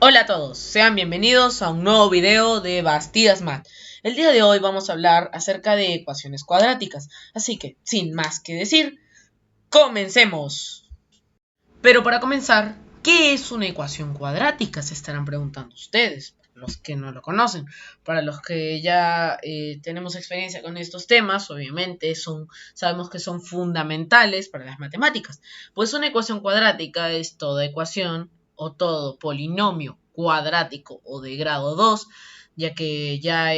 Hola a todos, sean bienvenidos a un nuevo video de Bastidas Math. El día de hoy vamos a hablar acerca de ecuaciones cuadráticas, así que sin más que decir, ¡comencemos! Pero para comenzar, ¿qué es una ecuación cuadrática? Se estarán preguntando ustedes, los que no lo conocen. Para los que ya tenemos experiencia con estos temas, obviamente sabemos que son fundamentales para las matemáticas. Pues una ecuación cuadrática es toda ecuación o todo polinomio cuadrático o de grado 2, ya que ya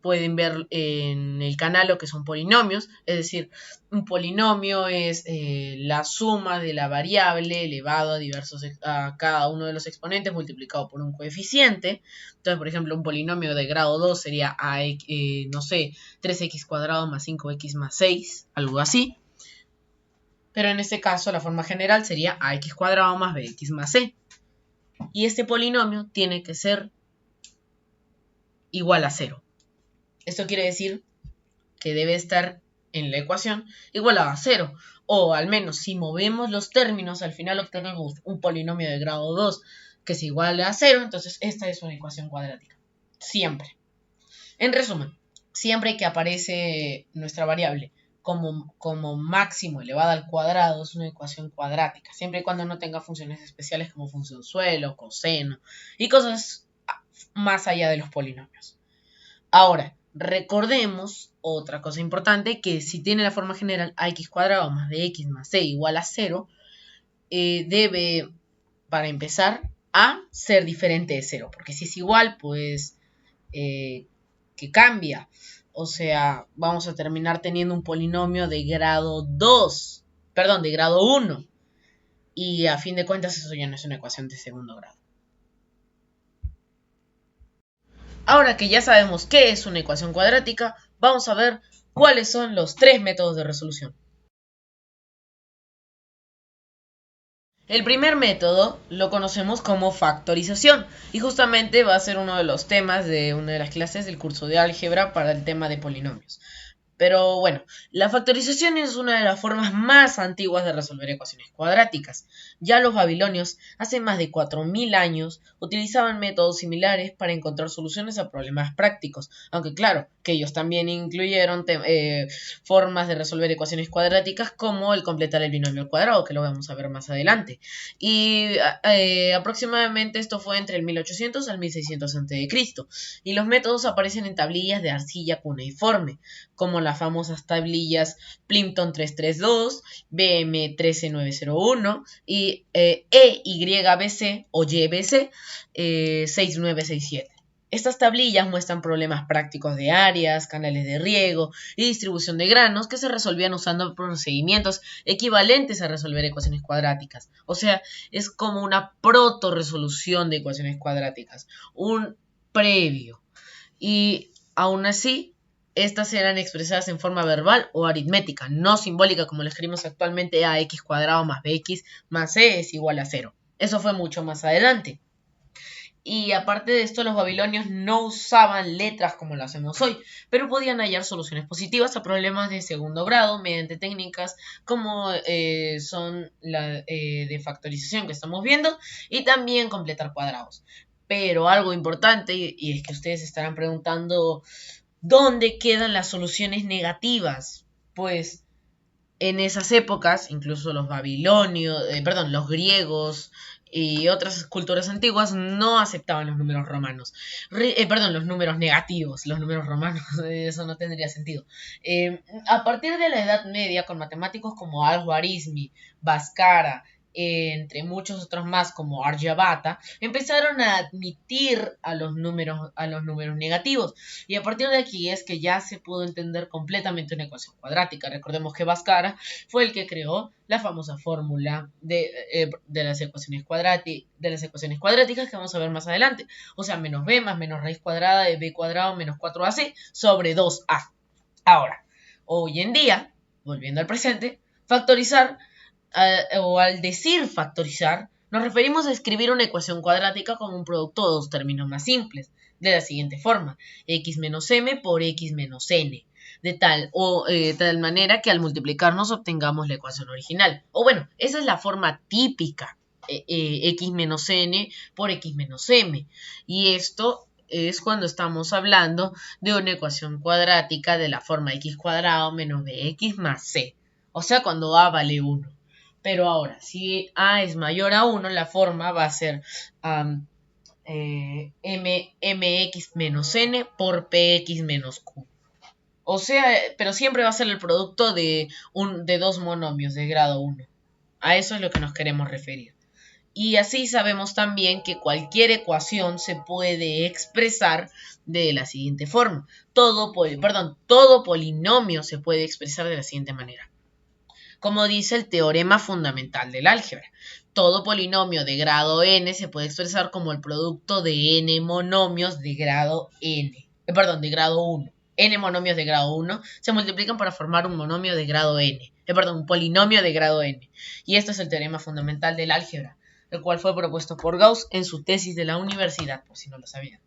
pueden ver en el canal lo que son polinomios, es decir, un polinomio es la suma de la variable elevado a cada uno de los exponentes multiplicado por un coeficiente. Entonces, por ejemplo, un polinomio de grado 2 sería, no sé, 3x cuadrado más 5x más 6, algo así. Pero en este caso, la forma general sería ax cuadrado más bx más c. Y este polinomio tiene que ser igual a 0. Esto quiere decir que debe estar en la ecuación igualada a 0. O al menos si movemos los términos, al final obtenemos un polinomio de grado 2 que es igual a 0. Entonces esta es una ecuación cuadrática. Siempre. En resumen, siempre que aparece nuestra variable como máximo elevada al cuadrado, es una ecuación cuadrática. Siempre y cuando no tenga funciones especiales como función suelo, coseno y cosas más allá de los polinomios. Ahora, recordemos otra cosa importante, que si tiene la forma general ax cuadrado más bx más c igual a 0, debe, para empezar, a ser diferente de 0. Porque si es igual, pues, que cambia. O sea, vamos a terminar teniendo un polinomio de grado 2, perdón, de grado 1. Y a fin de cuentas eso ya no es una ecuación de segundo grado. Ahora que ya sabemos qué es una ecuación cuadrática, vamos a ver cuáles son los tres métodos de resolución. El primer método lo conocemos como factorización y justamente va a ser uno de los temas de una de las clases del curso de álgebra para el tema de polinomios. Pero bueno, la factorización es una de las formas más antiguas de resolver ecuaciones cuadráticas. Ya los babilonios, hace más de 4000 años, utilizaban métodos similares para encontrar soluciones a problemas prácticos, aunque claro, que ellos también incluyeron formas de resolver ecuaciones cuadráticas como el completar el binomio al cuadrado, que lo vamos a ver más adelante. Y aproximadamente esto fue entre el 1800 al 1600 a.C. Y los métodos aparecen en tablillas de arcilla cuneiforme, como las famosas tablillas Plimpton 332, BM 13901 y EYBC o YBC 6967. Estas tablillas muestran problemas prácticos de áreas, canales de riego y distribución de granos que se resolvían usando procedimientos equivalentes a resolver ecuaciones cuadráticas. O sea, es como una proto-resolución de ecuaciones cuadráticas, un previo. Y aún así, estas eran expresadas en forma verbal o aritmética, no simbólica como lo escribimos actualmente: ax cuadrado más bx más c es igual a 0. Eso fue mucho más adelante. Y aparte de esto, los babilonios no usaban letras como lo hacemos hoy, pero podían hallar soluciones positivas a problemas de segundo grado mediante técnicas como son la de factorización que estamos viendo y también completar cuadrados. Pero algo importante, y es que ustedes se estarán preguntando, ¿dónde quedan las soluciones negativas? Pues en esas épocas, incluso los babilonios, los griegos y otras culturas antiguas no aceptaban los números romanos. Los números negativos, los números romanos, eso no tendría sentido. A partir de la Edad Media, con matemáticos como Al-Khwarizmi, Bhaskara, entre muchos otros más como Aryabhata, empezaron a admitir a los números negativos. Y a partir de aquí es que ya se pudo entender completamente una ecuación cuadrática. Recordemos que Bhaskara fue el que creó la famosa fórmula de las ecuaciones cuadráticas que vamos a ver más adelante. O sea, menos b más menos raíz cuadrada de b cuadrado menos 4ac sobre 2a. Ahora, hoy en día, volviendo al presente, factorizar o al decir factorizar, nos referimos a escribir una ecuación cuadrática como un producto de dos términos más simples, de la siguiente forma: x menos m por x menos n, de tal manera que al multiplicarnos obtengamos la ecuación original. O bueno, esa es la forma típica. x menos n por x menos m. Y esto es cuando estamos hablando de una ecuación cuadrática de la forma x cuadrado menos bx más c. O sea, cuando a vale 1. Pero ahora, si a es mayor a 1, la forma va a ser mx menos n por px menos q. O sea, pero siempre va a ser el producto de dos monomios de grado 1. A eso es lo que nos queremos referir. Y así sabemos también que cualquier ecuación se puede expresar de la siguiente forma. Todo polinomio se puede expresar de la siguiente manera. Como dice el teorema fundamental del álgebra, todo polinomio de grado n se puede expresar como el producto de n monomios de grado de grado 1. N monomios de grado 1 se multiplican para formar un monomio de grado n. Un polinomio de grado n. Y esto es el teorema fundamental del álgebra, el cual fue propuesto por Gauss en su tesis de la universidad, por si no lo sabían.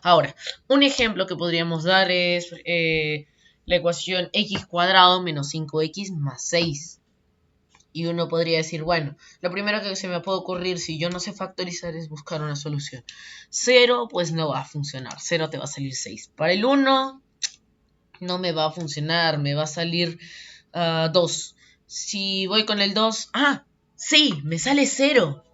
Ahora, un ejemplo que podríamos dar es la ecuación x cuadrado menos 5x más 6. Y uno podría decir, bueno, lo primero que se me puede ocurrir si yo no sé factorizar es buscar una solución. 0, pues no va a funcionar. 0 te va a salir 6. Para el 1, no me va a funcionar. Me va a salir 2. Si voy con el 2, sí, me sale 0.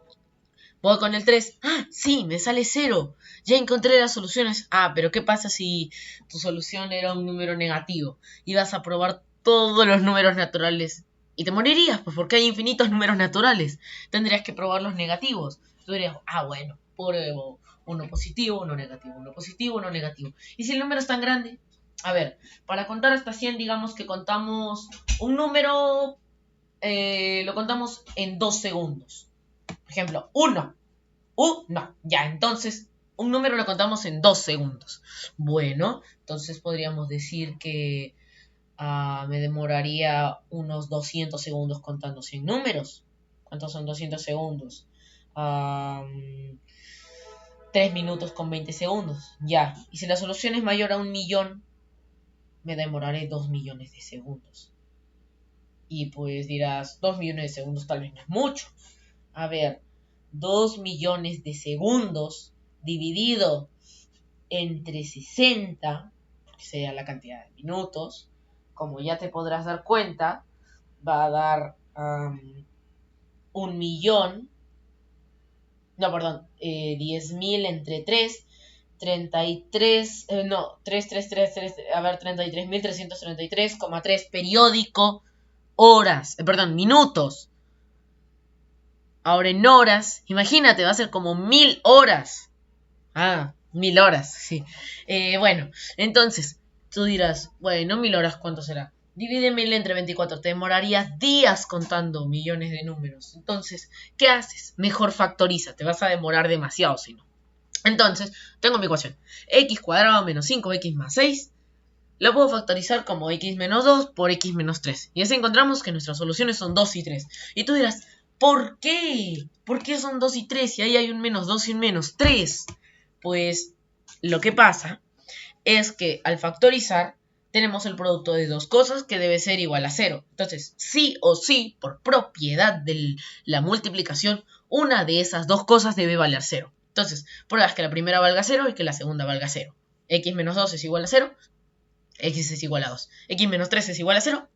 Voy con el 3, sí, me sale 0. Ya encontré las soluciones. Pero ¿qué pasa si tu solución era un número negativo? Ibas a probar todos los números naturales y te morirías, pues porque hay infinitos números naturales. Tendrías que probar los negativos. Tú dirías, bueno, pruebo uno positivo, uno negativo, uno positivo, uno negativo. ¿Y si el número es tan grande? A ver, para contar hasta 100, digamos que contamos un número, lo contamos en 2 segundos. Por ejemplo, 1. No, ya, entonces un número lo contamos en 2 segundos. Bueno, entonces podríamos decir que me demoraría unos 200 segundos contando 100 números. ¿Cuántos son 200 segundos? 3 minutos con 20 segundos. Ya, y si la solución es mayor a 1.000.000, me demoraré 2 millones de segundos. Y pues dirás, 2 millones de segundos tal vez no es mucho. A ver, 2 millones de segundos dividido entre 60, que sería la cantidad de minutos, como ya te podrás dar cuenta, va a dar 1.000.000. No, perdón, 10.000 entre 3, 33, 33.333,3 periódico, minutos. Ahora en horas, imagínate, va a ser como 1.000 horas. 1.000 horas, sí. Bueno, entonces, tú dirás, bueno, 1.000 horas, ¿cuánto será? Divide 1.000 entre 24, te demorarías días contando millones de números. Entonces, ¿qué haces? Mejor factoriza, te vas a demorar demasiado si no. Entonces, tengo mi ecuación. X cuadrado menos 5x más 6. Lo puedo factorizar como x menos 2 por x menos 3. Y así encontramos que nuestras soluciones son 2 y 3. Y tú dirás, ¿por qué? ¿Por qué son 2 y 3 y ahí hay un menos 2 y un menos 3? Pues lo que pasa es que al factorizar tenemos el producto de dos cosas que debe ser igual a 0. Entonces, sí o sí, por propiedad de la multiplicación, una de esas dos cosas debe valer 0. Entonces, pruebas que la primera valga 0 y que la segunda valga 0. X menos 2 es igual a 0, X es igual a 2. X menos 3 es igual a 0,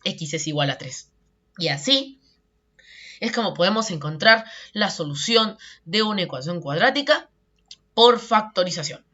X es igual a 3. Y así es como podemos encontrar la solución de una ecuación cuadrática por factorización.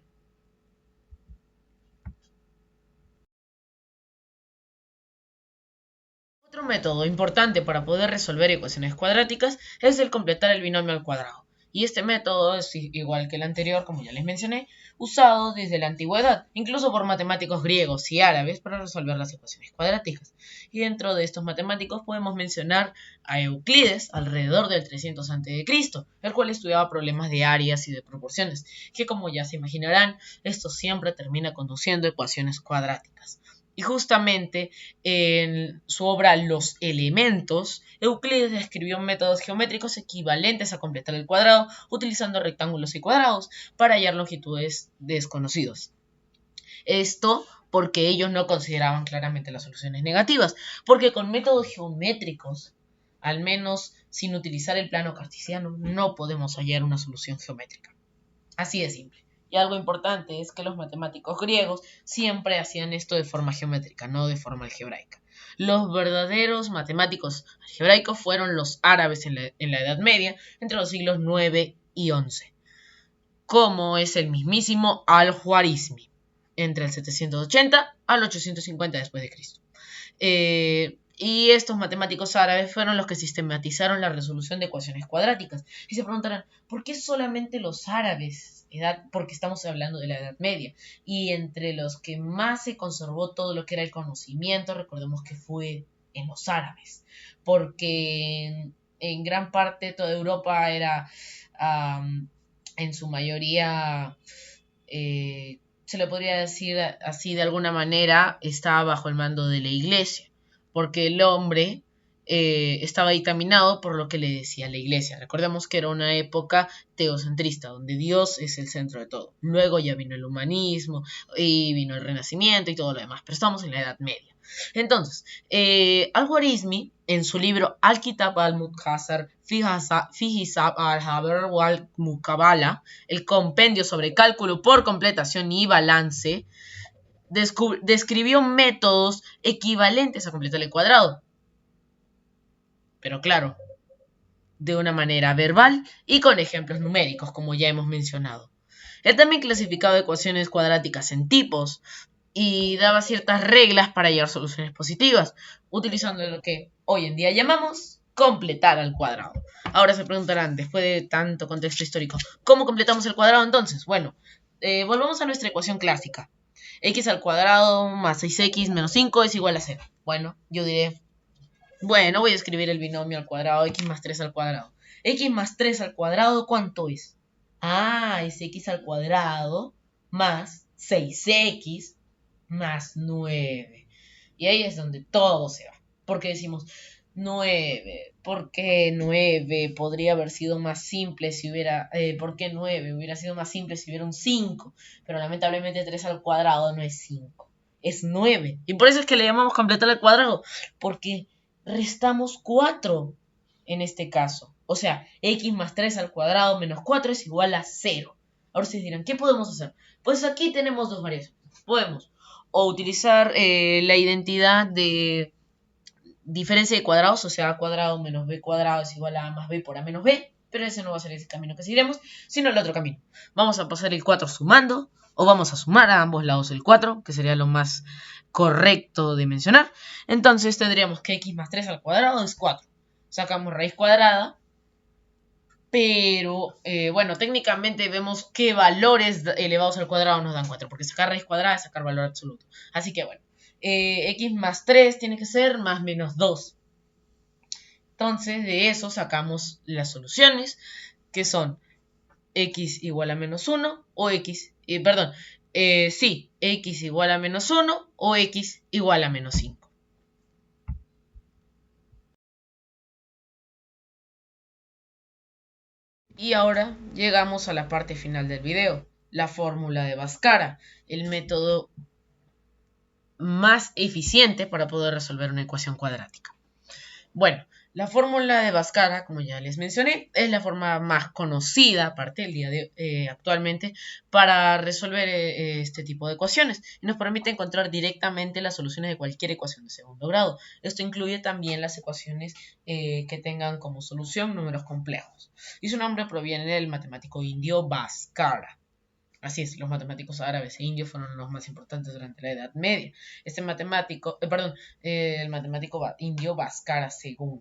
Otro método importante para poder resolver ecuaciones cuadráticas es el completar el binomio al cuadrado. Y este método es igual que el anterior, como ya les mencioné, usado desde la antigüedad, incluso por matemáticos griegos y árabes para resolver las ecuaciones cuadráticas. Y dentro de estos matemáticos podemos mencionar a Euclides, alrededor del 300 a.C., el cual estudiaba problemas de áreas y de proporciones, que como ya se imaginarán, esto siempre termina conduciendo a ecuaciones cuadráticas. Y justamente en su obra Los Elementos, Euclides describió métodos geométricos equivalentes a completar el cuadrado utilizando rectángulos y cuadrados para hallar longitudes desconocidos. Esto porque ellos no consideraban claramente las soluciones negativas, porque con métodos geométricos, al menos sin utilizar el plano cartesiano no podemos hallar una solución geométrica. Así de simple. Y algo importante es que los matemáticos griegos siempre hacían esto de forma geométrica, no de forma algebraica. Los verdaderos matemáticos algebraicos fueron los árabes en la Edad Media, entre los siglos 9 y 11, como es el mismísimo Al-Khwarizmi, entre el 780 al 850 después de Cristo. Y estos matemáticos árabes fueron los que sistematizaron la resolución de ecuaciones cuadráticas. Y se preguntarán, ¿por qué solamente los árabes? Porque estamos hablando de la Edad Media. Y entre los que más se conservó todo lo que era el conocimiento, recordemos que fue en los árabes. Porque en gran parte toda Europa era, en su mayoría, se le podría decir así de alguna manera, estaba bajo el mando de la iglesia, porque el hombre estaba dictaminado por lo que le decía la iglesia. Recordemos que era una época teocentrista, donde Dios es el centro de todo. Luego ya vino el humanismo y vino el Renacimiento y todo lo demás, pero estamos en la Edad Media. Entonces, Al-Khwarizmi, en su libro Al-Kitab al-Mukhtasar fi Hisab al-Haber wal-Mukabala, el compendio sobre cálculo por completación y balance, describió métodos equivalentes a completar el cuadrado. Pero claro, de una manera verbal y con ejemplos numéricos, como ya hemos mencionado. Él también clasificaba ecuaciones cuadráticas en tipos y daba ciertas reglas para hallar soluciones positivas, utilizando lo que hoy en día llamamos completar al cuadrado. Ahora se preguntarán, después de tanto contexto histórico, ¿cómo completamos el cuadrado entonces? Bueno, volvamos a nuestra ecuación clásica. X al cuadrado más 6x menos 5 es igual a 0. Bueno, yo diré, bueno, voy a escribir el binomio al cuadrado, x más 3 al cuadrado. X más 3 al cuadrado, ¿cuánto es? Ah, es x al cuadrado más 6x más 9. Y ahí es donde todo se va. Porque decimos 9. ¿Por qué 9? Podría haber sido más simple si hubiera... ¿Por qué 9? Hubiera sido más simple si hubiera un 5. Pero lamentablemente 3 al cuadrado no es 5. Es 9. Y por eso es que le llamamos completar el cuadrado. Porque restamos 4 en este caso. O sea, x más 3 al cuadrado menos 4 es igual a 0. Ahora ustedes dirán, ¿qué podemos hacer? Pues aquí tenemos dos variaciones. Podemos o utilizar la identidad de diferencia de cuadrados, o sea, a cuadrado menos b cuadrado es igual a a más b por a menos b, pero ese no va a ser el camino que seguiremos, sino el otro camino. Vamos a pasar el 4 sumando, o vamos a sumar a ambos lados el 4, que sería lo más correcto de mencionar. Entonces tendríamos que x más 3 al cuadrado es 4. Sacamos raíz cuadrada, pero bueno, técnicamente vemos qué valores elevados al cuadrado nos dan 4, porque sacar raíz cuadrada es sacar valor absoluto. Así que bueno, x más 3 tiene que ser más menos 2. Entonces de eso sacamos las soluciones, que son x igual a menos 1 o x, x igual a menos 1 o x igual a menos 5. Y ahora llegamos a la parte final del video, la fórmula de Bhaskara, el método más eficiente para poder resolver una ecuación cuadrática. Bueno, la fórmula de Bhaskara, como ya les mencioné, es la forma más conocida, aparte del día de actualmente, para resolver este tipo de ecuaciones y nos permite encontrar directamente las soluciones de cualquier ecuación de segundo grado. Esto incluye también las ecuaciones que tengan como solución números complejos. Y su nombre proviene del matemático indio Bhaskara. Así es, los matemáticos árabes e indios fueron los más importantes durante la Edad Media. El matemático indio Bhaskara II,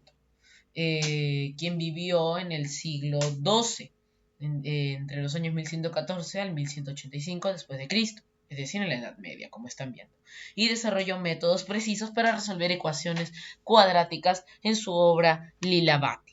quien vivió en el siglo XII, entre los años 1114 al 1185 después de Cristo, es decir, en la Edad Media, como están viendo, y desarrolló métodos precisos para resolver ecuaciones cuadráticas en su obra Lilavati.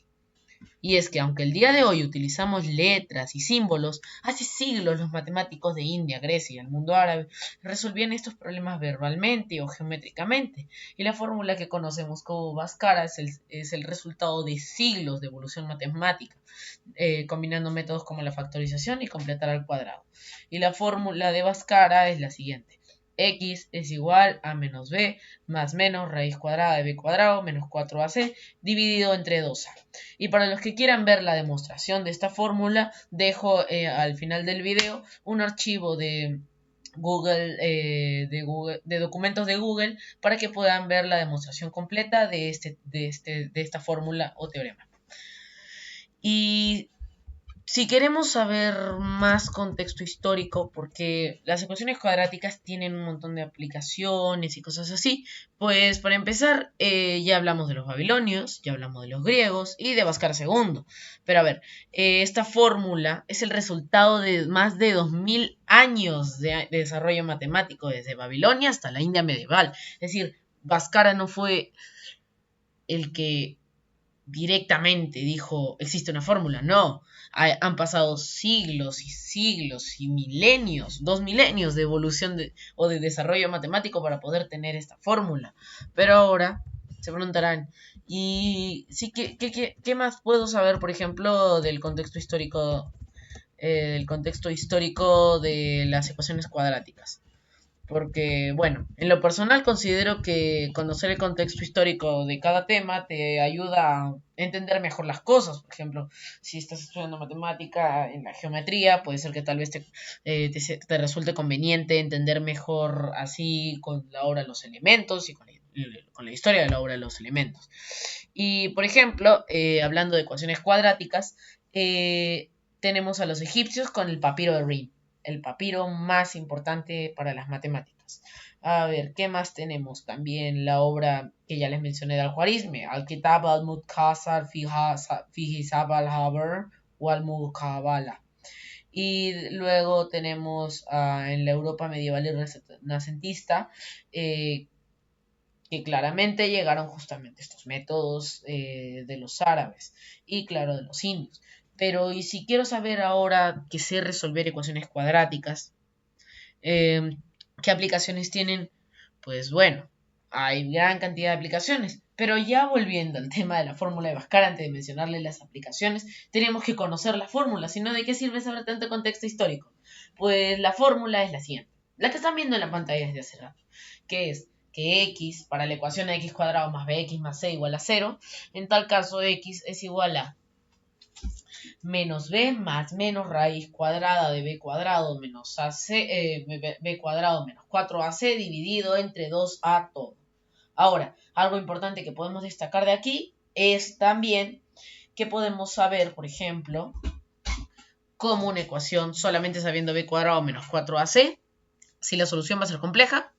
Y es que aunque el día de hoy utilizamos letras y símbolos, hace siglos los matemáticos de India, Grecia y el mundo árabe resolvían estos problemas verbalmente o geométricamente. Y la fórmula que conocemos como Bhaskara es el resultado de siglos de evolución matemática, combinando métodos como la factorización y completar al cuadrado. Y la fórmula de Bhaskara es la siguiente. X es igual a menos b más menos raíz cuadrada de b cuadrado menos 4ac dividido entre 2a. Y para los que quieran ver la demostración de esta fórmula, dejo al final del video un archivo de Google, de documentos de Google para que puedan ver la demostración completa de esta fórmula o teorema. Y si queremos saber más contexto histórico, porque las ecuaciones cuadráticas tienen un montón de aplicaciones y cosas así, pues para empezar ya hablamos de los babilonios, ya hablamos de los griegos y de Bhaskara II. Pero a ver, esta fórmula es el resultado de más de 2000 años de desarrollo matemático, desde Babilonia hasta la India medieval. Es decir, Bhaskara no fue el que directamente dijo existe una fórmula, no. Han pasado siglos y siglos y milenios, 2 milenios de evolución o de desarrollo matemático para poder tener esta fórmula. Pero ahora se preguntarán, ¿y sí, qué más puedo saber, por ejemplo, del contexto histórico de las ecuaciones cuadráticas? Porque, bueno, en lo personal considero que conocer el contexto histórico de cada tema te ayuda a entender mejor las cosas. Por ejemplo, si estás estudiando matemática en la geometría, puede ser que tal vez te resulte conveniente entender mejor así con la obra de los elementos y con la historia de la obra de los elementos. Y, por ejemplo, hablando de ecuaciones cuadráticas, tenemos a los egipcios con el papiro de Rin, el papiro más importante para las matemáticas. A ver, ¿qué más tenemos? También la obra que ya les mencioné de Al-Khwarizmi, Al-Kitab al-Mukhtasar fi Hisab al-Haber o al-Muqabala. Y luego tenemos en la Europa medieval y renacentista que claramente llegaron justamente estos métodos de los árabes y claro de los indios. Pero y si quiero saber ahora que sé resolver ecuaciones cuadráticas, ¿qué aplicaciones tienen? Pues bueno, hay gran cantidad de aplicaciones. Pero ya volviendo al tema de la fórmula de Bhaskara, antes de mencionarle las aplicaciones, tenemos que conocer la fórmula, si no, ¿de qué sirve saber tanto contexto histórico? Pues la fórmula es la siguiente, la que están viendo en la pantalla desde hace rato, que es que x para la ecuación de x cuadrado más bx más c igual a 0, en tal caso x es igual a menos b más menos raíz cuadrada de b cuadrado menos ac, b cuadrado menos 4ac dividido entre 2a todo. Ahora, algo importante que podemos destacar de aquí es también que podemos saber, por ejemplo, como una ecuación solamente sabiendo b cuadrado menos 4ac, si la solución va a ser compleja,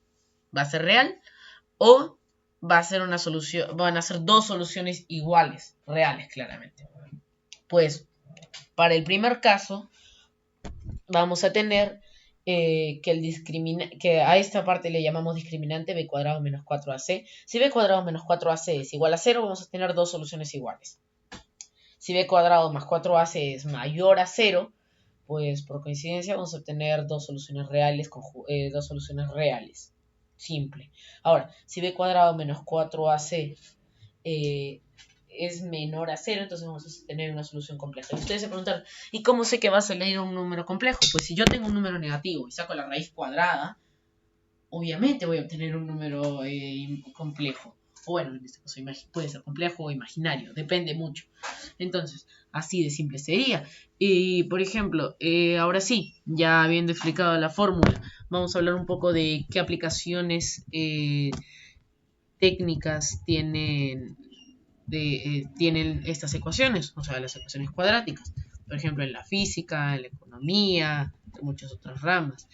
va a ser real, o va a ser una solución, van a ser dos soluciones iguales, reales claramente. Pues para el primer caso vamos a tener que a esta parte le llamamos discriminante b cuadrado menos 4ac. Si b cuadrado menos 4ac es igual a 0, vamos a tener dos soluciones iguales. Si b cuadrado más 4ac es mayor a 0, pues por coincidencia vamos a tener dos soluciones reales. Simple. Ahora, si b cuadrado menos 4ac es menor a 0, entonces vamos a tener una solución compleja. Y ustedes se preguntan, ¿y cómo sé que va a salir un número complejo? Pues si yo tengo un número negativo y saco la raíz cuadrada, obviamente voy a obtener un número complejo. O bueno, en este caso puede ser complejo o imaginario, depende mucho. Entonces, así de simple sería. Y, por ejemplo, ahora sí, ya habiendo explicado la fórmula, vamos a hablar un poco de qué aplicaciones técnicas tienen estas ecuaciones, o sea, las ecuaciones cuadráticas. Por ejemplo, en la física, en la economía, en muchas otras ramas.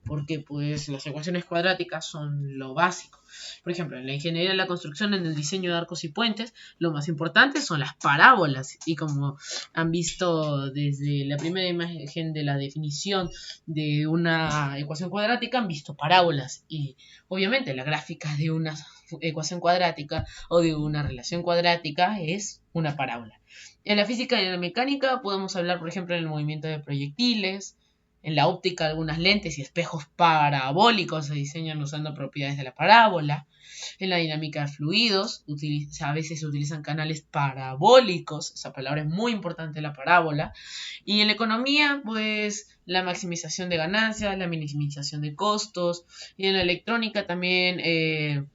Porque pues las ecuaciones cuadráticas son lo básico. Por ejemplo, en la ingeniería de la construcción, en el diseño de arcos y puentes, lo más importante son las parábolas. Y como han visto desde la primera imagen de la definición de una ecuación cuadrática, han visto parábolas. Y obviamente la gráfica de una ecuación cuadrática o de una relación cuadrática es una parábola. En la física y en la mecánica podemos hablar, por ejemplo, en el movimiento de proyectiles, En la óptica, algunas lentes y espejos parabólicos se diseñan usando propiedades de la parábola. En la dinámica de fluidos, a veces se utilizan canales parabólicos, esa palabra es muy importante, la parábola. Y en la economía, pues la maximización de ganancias, la minimización de costos. Y en la electrónica también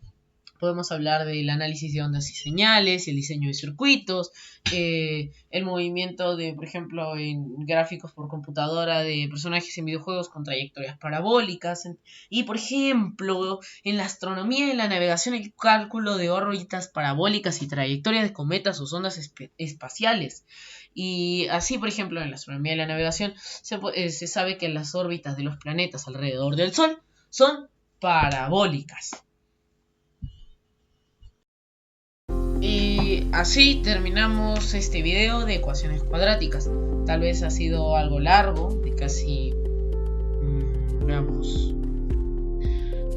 podemos hablar del análisis de ondas y señales, el diseño de circuitos, el movimiento de, por ejemplo, en gráficos por computadora de personajes en videojuegos con trayectorias parabólicas. Y, por ejemplo, en la astronomía y en la navegación, el cálculo de órbitas parabólicas y trayectorias de cometas o ondas espaciales. Y así, por ejemplo, en la astronomía y la navegación se sabe que las órbitas de los planetas alrededor del Sol son parabólicas. Y así terminamos este video de ecuaciones cuadráticas. Tal vez ha sido algo largo, de casi,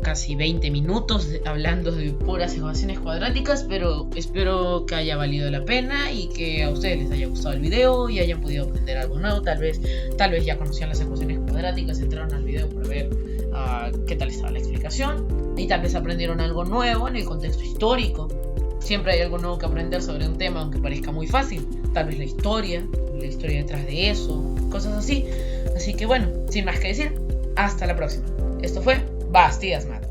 casi 20 minutos hablando de puras ecuaciones cuadráticas, pero espero que haya valido la pena y que a ustedes les haya gustado el video y hayan podido aprender algo nuevo. Tal vez ya conocían las ecuaciones cuadráticas, entraron al video para ver qué tal estaba la explicación y tal vez aprendieron algo nuevo en el contexto histórico. Siempre hay algo nuevo que aprender sobre un tema, aunque parezca muy fácil. Tal vez la historia detrás de eso, cosas así. Así que bueno, sin más que decir, hasta la próxima. Esto fue Bastidas Math.